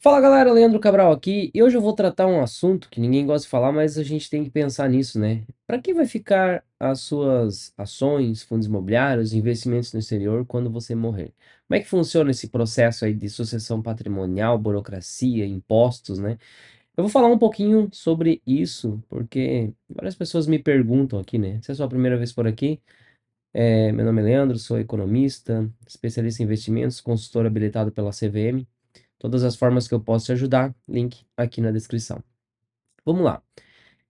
Fala galera, Leandro Cabral aqui e hoje eu vou tratar um assunto que ninguém gosta de falar, mas a gente tem que pensar nisso, né? Para que vai ficar as suas ações, fundos imobiliários, investimentos no exterior quando você morrer? Como é que funciona esse processo aí de sucessão patrimonial, burocracia, impostos, né? Eu vou falar um pouquinho sobre isso, porque várias pessoas me perguntam aqui, né? Se é a sua primeira vez por aqui, meu nome é Leandro, sou economista, especialista em investimentos, consultor habilitado pela CVM. Todas as formas que eu posso te ajudar, link aqui na descrição. Vamos lá.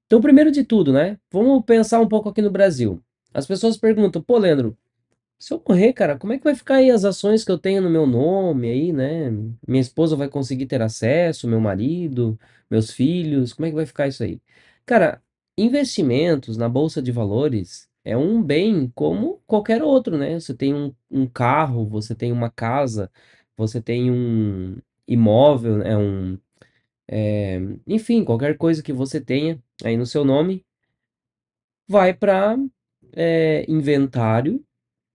Então, primeiro de tudo, né? Vamos pensar um pouco aqui no Brasil. As pessoas perguntam, pô, Leandro, se eu morrer, cara, como é que vai ficar aí as ações que eu tenho no meu nome aí, né? Minha esposa vai conseguir ter acesso, meu marido, meus filhos, como é que vai ficar isso aí? Cara, investimentos na bolsa de valores é um bem como qualquer outro, né? Você tem um carro, você tem uma casa, você tem um imóvel, enfim, qualquer coisa que você tenha aí no seu nome vai para inventário,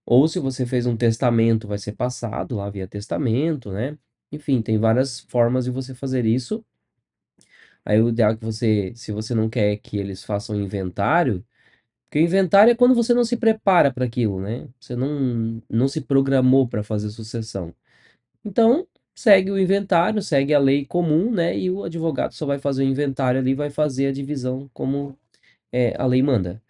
ou se você fez um testamento, vai ser passado lá via testamento, né? Enfim, tem várias formas de você fazer isso. Aí o ideal é que você, se você não quer que eles façam inventário, porque o inventário é quando você não se prepara para aquilo, né? Você não se programou para fazer sucessão. Então, segue o inventário, segue a lei comum, né? E o advogado só vai fazer o inventário ali, vai fazer a divisão como a lei manda.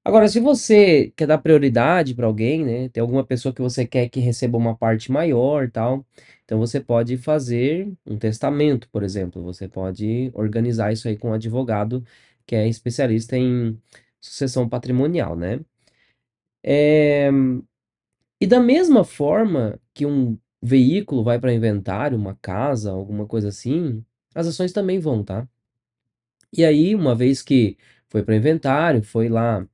Agora, se você quer dar prioridade para alguém, né? Tem alguma pessoa que você quer que receba uma parte maior, tal. Então você pode fazer um testamento, por exemplo. Você pode organizar isso aí com um advogado que é especialista em sucessão patrimonial, né? É, E da mesma forma que um veículo vai para inventário, uma casa, alguma coisa assim, as ações também vão, tá? E aí, uma vez que foi para inventário, foi lá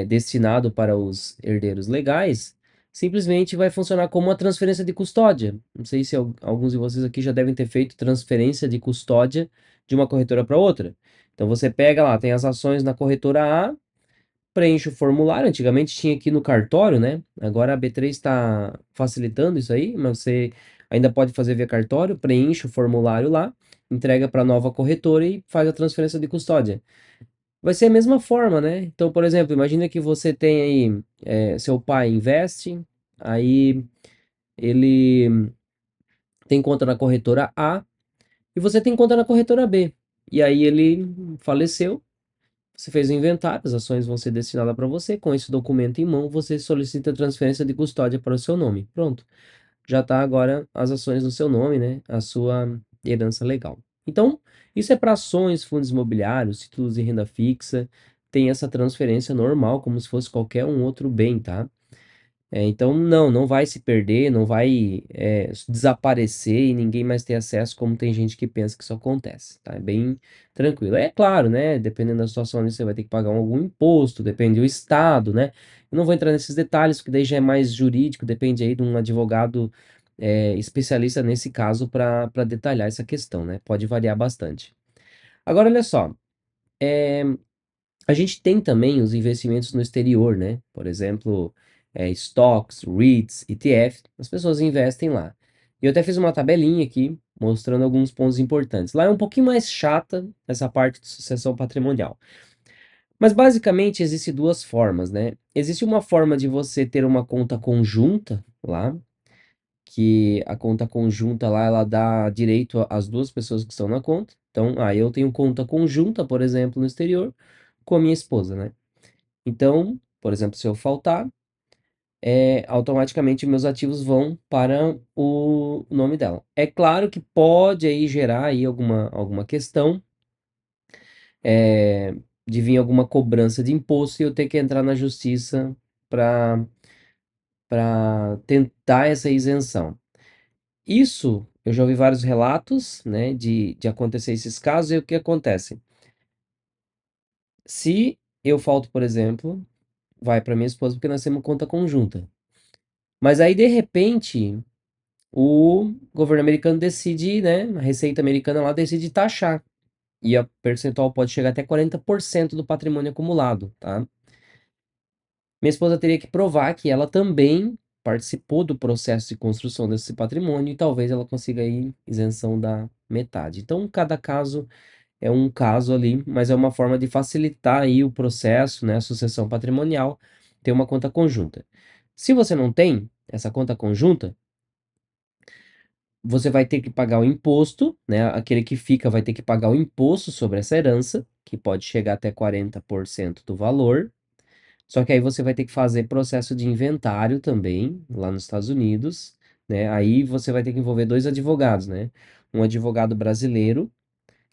destinado para os herdeiros legais, simplesmente vai funcionar como uma transferência de custódia. Não sei se alguns de vocês aqui já devem ter feito transferência de custódia de uma corretora para outra. Então você pega lá, tem as ações na corretora A, preenche o formulário. Antigamente tinha aqui no cartório, né? Agora a B3 está facilitando isso aí, mas você ainda pode fazer via cartório, preenche o formulário lá, entrega para a nova corretora e faz a transferência de custódia. Vai ser a mesma forma, né? Então, por exemplo, imagina que você tem aí, seu pai investe, aí ele tem conta na corretora A e você tem conta na corretora B. E aí ele faleceu, você fez o inventário, as ações vão ser destinadas para você. Com esse documento em mão, você solicita a transferência de custódia para o seu nome. Pronto. Já está agora as ações no seu nome, né? A sua herança legal. Então, isso é para ações, fundos imobiliários, títulos de renda fixa. Tem essa transferência normal, como se fosse qualquer um outro bem, tá? Então, não vai se perder, não vai desaparecer e ninguém mais ter acesso, como tem gente que pensa que isso acontece, tá? É bem tranquilo. É claro, né? Dependendo da situação ali, você vai ter que pagar algum imposto, depende do estado, né? Eu não vou entrar nesses detalhes, porque daí já é mais jurídico, depende aí de um advogado especialista nesse caso para detalhar essa questão, né? Pode variar bastante. Agora, olha só. A gente tem também os investimentos no exterior, né? Por exemplo, stocks, REITs, ETF, as pessoas investem lá. E eu até fiz uma tabelinha aqui mostrando alguns pontos importantes. Lá é um pouquinho mais chata essa parte de sucessão patrimonial. Mas basicamente existe duas formas, né? Existe uma forma de você ter uma conta conjunta lá, que a conta conjunta lá ela dá direito às duas pessoas que estão na conta. Então, eu tenho conta conjunta, por exemplo, no exterior, com a minha esposa, né? Então, por exemplo, se eu faltar, automaticamente meus ativos vão para o nome dela. É claro que pode aí gerar aí alguma questão, é, de vir alguma cobrança de imposto e eu ter que entrar na justiça para tentar essa isenção. Isso, eu já ouvi vários relatos, né, de acontecer esses casos, e o que acontece? Se eu falto, por exemplo, vai para minha esposa porque nós temos conta conjunta. Mas aí, de repente, o governo americano decide, né? A Receita Americana lá decide taxar. E a percentual pode chegar até 40% do patrimônio acumulado, tá? Minha esposa teria que provar que ela também participou do processo de construção desse patrimônio e talvez ela consiga aí isenção metade. Então, cada caso é um caso ali, mas é uma forma de facilitar aí o processo, né, a sucessão patrimonial, ter uma conta conjunta. Se você não tem essa conta conjunta, você vai ter que pagar o imposto, né? Aquele que fica vai ter que pagar o imposto sobre essa herança, que pode chegar até 40% do valor. Só que aí você vai ter que fazer processo de inventário também, lá nos Estados Unidos, né? Aí você vai ter que envolver dois advogados, né? Um advogado brasileiro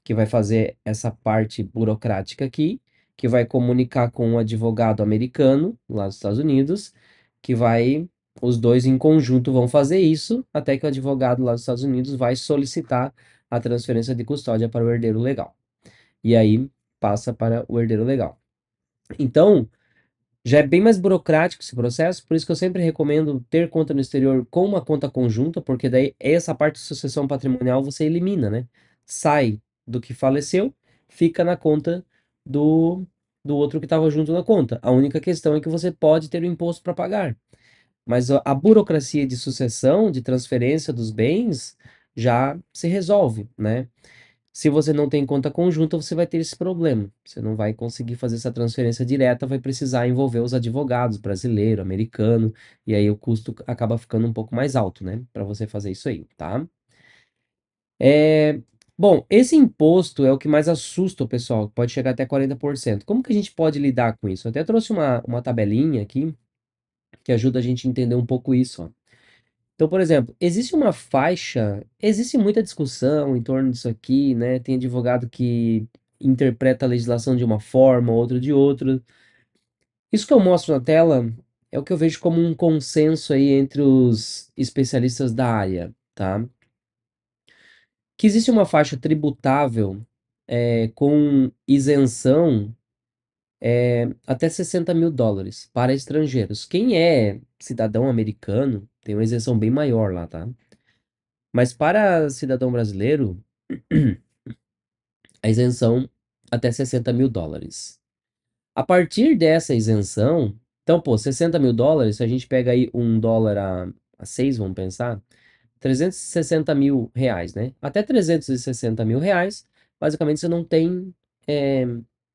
que vai fazer essa parte burocrática aqui, que vai comunicar com um advogado americano, lá dos Estados Unidos, que vai, os dois em conjunto vão fazer isso, até que o advogado lá dos Estados Unidos vai solicitar a transferência de custódia para o herdeiro legal. E aí passa para o herdeiro legal. Então, já é bem mais burocrático esse processo, por isso que eu sempre recomendo ter conta no exterior com uma conta conjunta, porque daí essa parte de sucessão patrimonial você elimina, né? Sai do que faleceu, fica na conta do, do outro que estava junto na conta. A única questão é que você pode ter o imposto para pagar, mas a burocracia de sucessão, de transferência dos bens, já se resolve, né? Se você não tem conta conjunta, você vai ter esse problema. Você não vai conseguir fazer essa transferência direta, vai precisar envolver os advogados brasileiro, americano, e aí o custo acaba ficando um pouco mais alto, né, para você fazer isso aí, tá? É... Bom, esse imposto é o que mais assusta o pessoal, pode chegar até 40%. Como que a gente pode lidar com isso? Eu até trouxe uma tabelinha aqui que ajuda a gente a entender um pouco isso, ó. Então, por exemplo, existe uma faixa, existe muita discussão em torno disso aqui, né? Tem advogado que interpreta a legislação de uma forma, outro de outra. Isso que eu mostro na tela é o que eu vejo como um consenso aí entre os especialistas da área, tá? Que existe uma faixa tributável com isenção até 60 mil dólares para estrangeiros. Quem é cidadão americano tem uma isenção bem maior lá, tá? Mas para cidadão brasileiro, a isenção até 60 mil dólares. A partir dessa isenção, então, pô, 60 mil dólares, se a gente pega aí um dólar a 6, vamos pensar, 360 mil reais, né? Até 360 mil reais, basicamente você não tem é,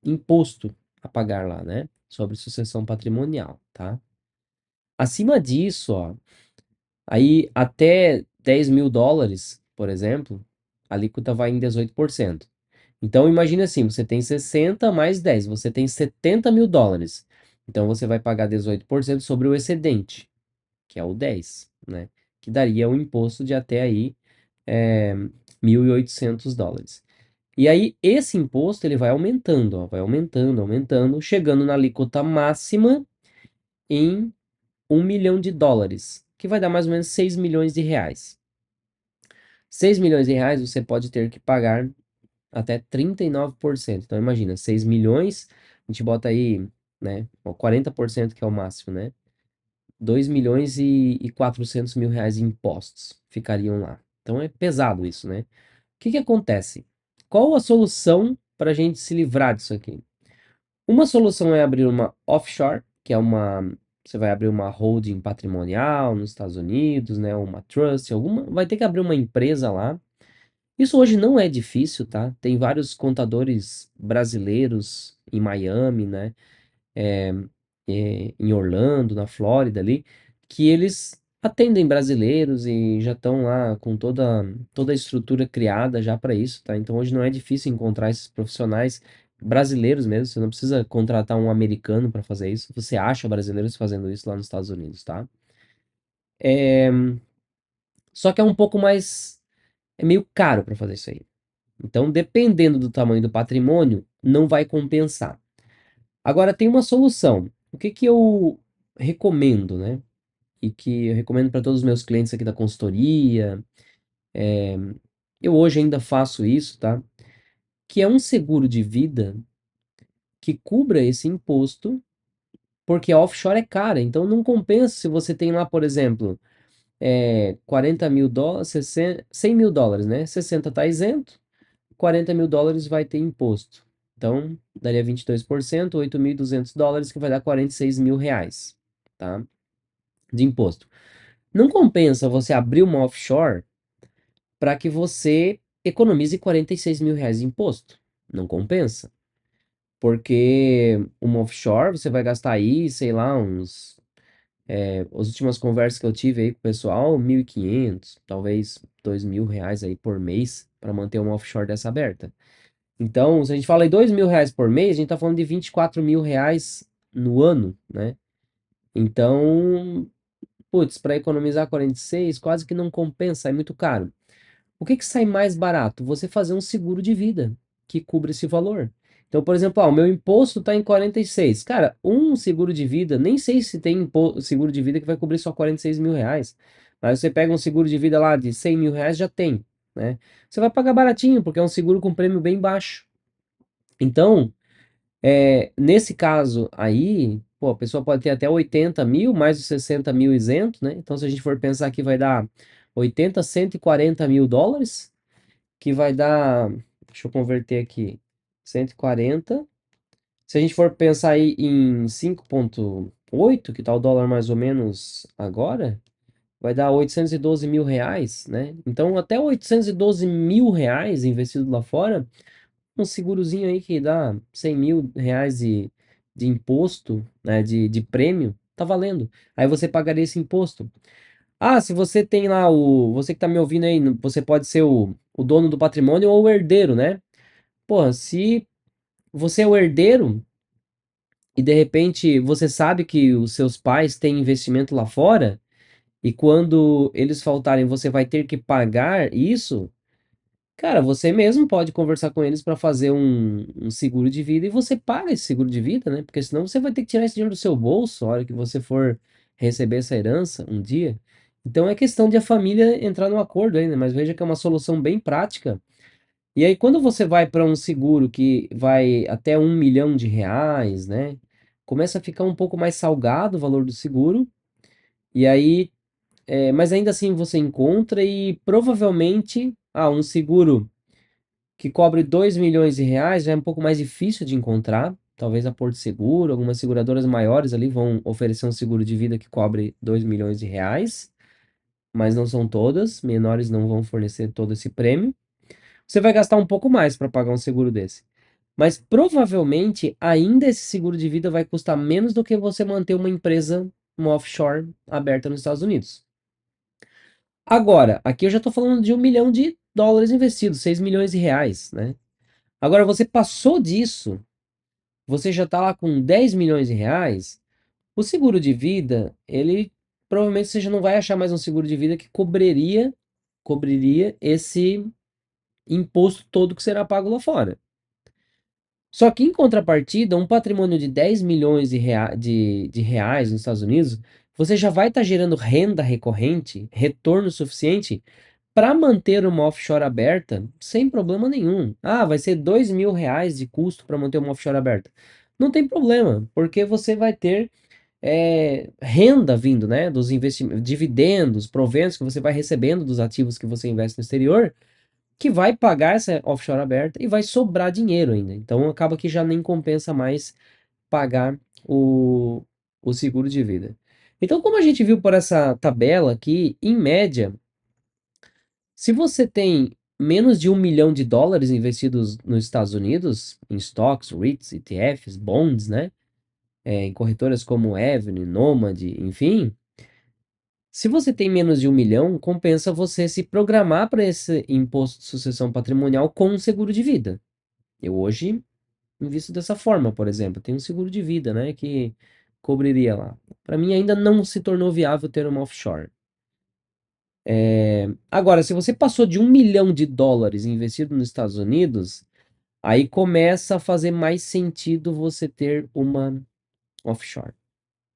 imposto a pagar lá, né? Sobre sucessão patrimonial, tá? Acima disso, ó, aí até 10 mil dólares, por exemplo, a alíquota vai em 18%. Então imagine assim, você tem 60 mais 10, você tem 70 mil dólares. Então você vai pagar 18% sobre o excedente, que é o 10, né? Que daria um imposto de até aí 1.800 dólares. E aí esse imposto ele vai aumentando, ó, vai aumentando, aumentando, chegando na alíquota máxima em 1 milhão de dólares, que vai dar mais ou menos 6 milhões de reais. 6 milhões de reais você pode ter que pagar até 39%. Então imagina, 6 milhões, a gente bota aí, né, 40% que é o máximo, né? 2 milhões e 400 mil reais em impostos ficariam lá. Então é pesado isso, né? O que que acontece? Qual a solução para a gente se livrar disso aqui? Uma solução é abrir uma offshore, que é uma. Você vai abrir uma holding patrimonial nos Estados Unidos, né? Uma trust, alguma. Vai ter que abrir uma empresa lá. Isso hoje não é difícil, tá? Tem vários contadores brasileiros em Miami, né? Em Orlando, na Flórida ali, que eles atendem brasileiros e já estão lá com toda a estrutura criada já para isso, tá? Então hoje não é difícil encontrar esses profissionais brasileiros mesmo, você não precisa contratar um americano para fazer isso, você acha brasileiros fazendo isso lá nos Estados Unidos, tá? Só que é um pouco mais, é meio caro para fazer isso aí. Então, dependendo do tamanho do patrimônio, não vai compensar. Agora tem uma solução. O que que eu recomendo, né? E que eu recomendo para todos os meus clientes aqui da consultoria. Eu hoje ainda faço isso, tá? Que é um seguro de vida que cubra esse imposto, porque a offshore é cara, então não compensa se você tem lá, por exemplo, 40 mil dólares, 100 mil dólares, né? 60 está isento, 40 mil dólares vai ter imposto. Então, daria 22%, 8.200 dólares, que vai dar 46 mil reais, tá? De imposto. Não compensa você abrir uma offshore para que você economize R$ 46.000 de imposto. Não compensa. Porque uma offshore você vai gastar aí, sei lá, as últimas conversas que eu tive aí com o pessoal, 1.500, talvez R$ 2.000 aí por mês para manter uma offshore dessa aberta. Então, se a gente fala em R$ 2.000 por mês, a gente tá falando de R$ 24.000 no ano, né? Então, putz, para economizar 46, quase que não compensa, é muito caro. O que que sai mais barato? Você fazer um seguro de vida que cubra esse valor. Então, por exemplo, o meu imposto está em 46. Cara, um seguro de vida, nem sei se tem seguro de vida que vai cobrir só R$ 46.000. Mas você pega um seguro de vida lá de R$ 100.000, já tem, né? Você vai pagar baratinho, porque é um seguro com prêmio bem baixo. Então, nesse caso aí, pô, a pessoa pode ter até 80.000, mais os 60.000 isento, né? Então, se a gente for pensar que vai dar 80, US$ 140.000, que vai dar, deixa eu converter aqui, 140. Se a gente for pensar aí em 5,8, que tá o dólar mais ou menos agora, vai dar R$ 812.000, né? Então, até R$ 812.000 investido lá fora, um segurozinho aí que dá R$ 100.000 de imposto, né, de prêmio, tá valendo. Aí você pagaria esse imposto. Ah, se você tem lá você que tá me ouvindo aí, você pode ser o dono do patrimônio ou o herdeiro, né? Pô, se você é o herdeiro e de repente você sabe que os seus pais têm investimento lá fora e quando eles faltarem você vai ter que pagar isso, cara, você mesmo pode conversar com eles para fazer um seguro de vida e você paga esse seguro de vida, né? Porque senão você vai ter que tirar esse dinheiro do seu bolso a hora que você for receber essa herança um dia. Então é questão de a família entrar no acordo aí, né? Mas veja que é uma solução bem prática. E aí, quando você vai para um seguro que vai até R$ 1 milhão, né? Começa a ficar um pouco mais salgado o valor do seguro. E aí, mas ainda assim você encontra e provavelmente, um seguro que cobre R$ 2 milhões já é um pouco mais difícil de encontrar. Talvez a Porto Seguro, algumas seguradoras maiores ali vão oferecer um seguro de vida que cobre R$ 2 milhões, mas não são todas, menores não vão fornecer todo esse prêmio. Você vai gastar um pouco mais para pagar um seguro desse. Mas provavelmente ainda esse seguro de vida vai custar menos do que você manter uma empresa, uma offshore aberta nos Estados Unidos. Agora, aqui eu já estou falando de US$ 1 milhão investidos, R$ 6 milhões, né? Agora, você passou disso, você já está lá com R$ 10 milhões, o seguro de vida, ele provavelmente você já não vai achar mais um seguro de vida que cobriria esse imposto todo que será pago lá fora. Só que em contrapartida, um patrimônio de 10 milhões de reais nos Estados Unidos, você já vai estar gerando renda recorrente, retorno suficiente para manter uma offshore aberta sem problema nenhum. Ah, vai ser R$ 2.000 de custo para manter uma offshore aberta. Não tem problema, porque você vai ter renda vindo, né, dos investimentos, dividendos, proventos que você vai recebendo dos ativos que você investe no exterior, que vai pagar essa offshore aberta e vai sobrar dinheiro ainda. Então acaba que já nem compensa mais pagar o seguro de vida. Então, como a gente viu por essa tabela aqui, em média, se você tem menos de US$ 1 milhão investidos nos Estados Unidos, em stocks, REITs, ETFs, bonds, né? Em corretoras como Avenue, Nomad, enfim, se você tem menos de 1 milhão, compensa você se programar para esse imposto de sucessão patrimonial com um seguro de vida. Eu hoje invisto dessa forma, por exemplo. Tem um seguro de vida, né, que cobriria lá. Para mim ainda não se tornou viável ter uma offshore. Agora, se você passou de US$ 1 milhão investido nos Estados Unidos, aí começa a fazer mais sentido você ter uma offshore,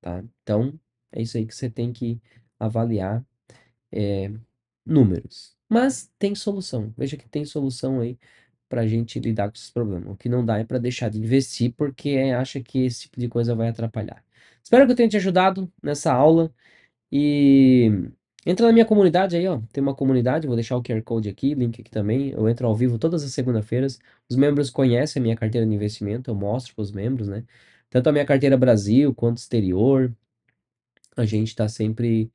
tá? Então, é isso aí que você tem que avaliar. Números. Mas tem solução. Veja que tem solução aí para a gente lidar com esses problemas. O que não dá é para deixar de investir porque acha que esse tipo de coisa vai atrapalhar. Espero que eu tenha te ajudado nessa aula e entra na minha comunidade aí, ó. Tem uma comunidade, vou deixar o QR Code aqui, link aqui também. Eu entro ao vivo todas as segunda-feiras. Os membros conhecem a minha carteira de investimento, eu mostro para os membros, né? Tanto a minha carteira Brasil quanto exterior a gente está sempre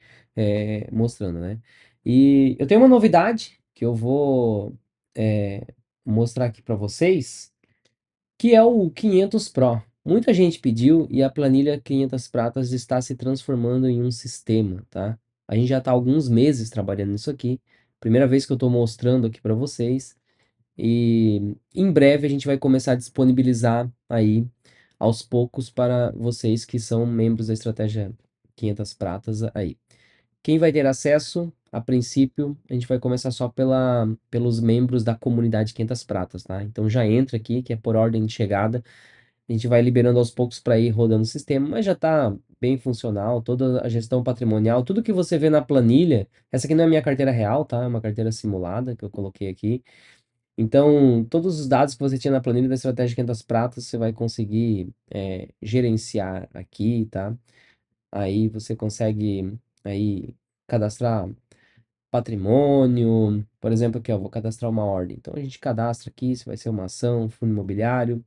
mostrando, né? E eu tenho uma novidade que eu vou. mostrar aqui para vocês, que é o 500 Pro. Muita gente pediu e a planilha 500 pratas está se transformando em um sistema, tá? A gente já está há alguns meses trabalhando nisso aqui. Primeira vez que eu estou mostrando aqui para vocês. E em breve a gente vai começar a disponibilizar aí aos poucos para vocês que são membros da estratégia 500 pratas aí. Quem vai ter acesso, a princípio, a gente vai começar só pelos membros da comunidade 500 pratas, tá? Então já entra aqui, que é por ordem de chegada. A gente vai liberando aos poucos para ir rodando o sistema, mas já está bem funcional, toda a gestão patrimonial, tudo que você vê na planilha. Essa aqui não é a minha carteira real, tá? É uma carteira simulada que eu coloquei aqui. Então, todos os dados que você tinha na planilha da estratégia 500 pratas, você vai conseguir gerenciar aqui, tá? Aí você consegue aí cadastrar patrimônio, por exemplo, aqui, ó, vou cadastrar uma ordem. Então a gente cadastra aqui, se vai ser uma ação, fundo imobiliário,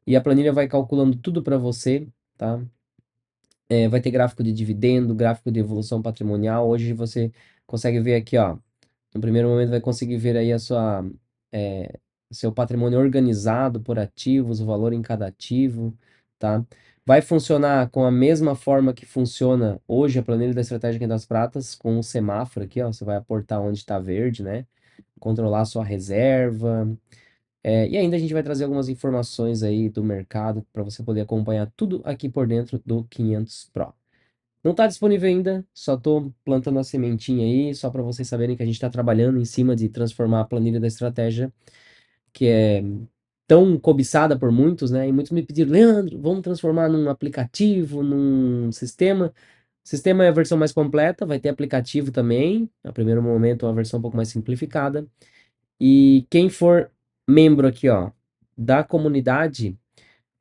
e a planilha vai calculando tudo para você, tá? Vai ter gráfico de dividendo, gráfico de evolução patrimonial. Hoje você consegue ver aqui, ó. No primeiro momento vai conseguir ver aí é, seu patrimônio organizado por ativos, o valor em cada ativo, tá? Vai funcionar com a mesma forma que funciona hoje a planilha da estratégia Quinta das Pratas, com o semáforo aqui, ó. Você vai aportar onde está verde, né? Controlar a sua reserva. E ainda a gente vai trazer algumas informações aí do mercado para você poder acompanhar tudo aqui por dentro do 500 Pro. Não está disponível ainda, só estou plantando a sementinha aí, só para vocês saberem que a gente está trabalhando em cima de transformar a planilha da estratégia, que é tão cobiçada por muitos, né? E muitos me pediram, Leandro, vamos transformar num aplicativo, num sistema. O sistema é a versão mais completa, vai ter aplicativo também. No primeiro momento, uma versão um pouco mais simplificada. E quem for membro aqui, ó, da comunidade,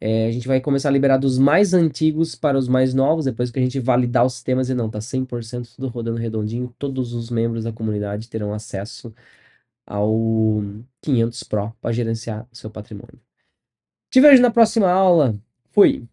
a gente vai começar a liberar dos mais antigos para os mais novos, depois que a gente validar os sistemas e não, tá 100% tudo rodando redondinho, todos os membros da comunidade terão acesso ao 500 Pro para gerenciar o seu patrimônio. Te vejo na próxima aula. Fui!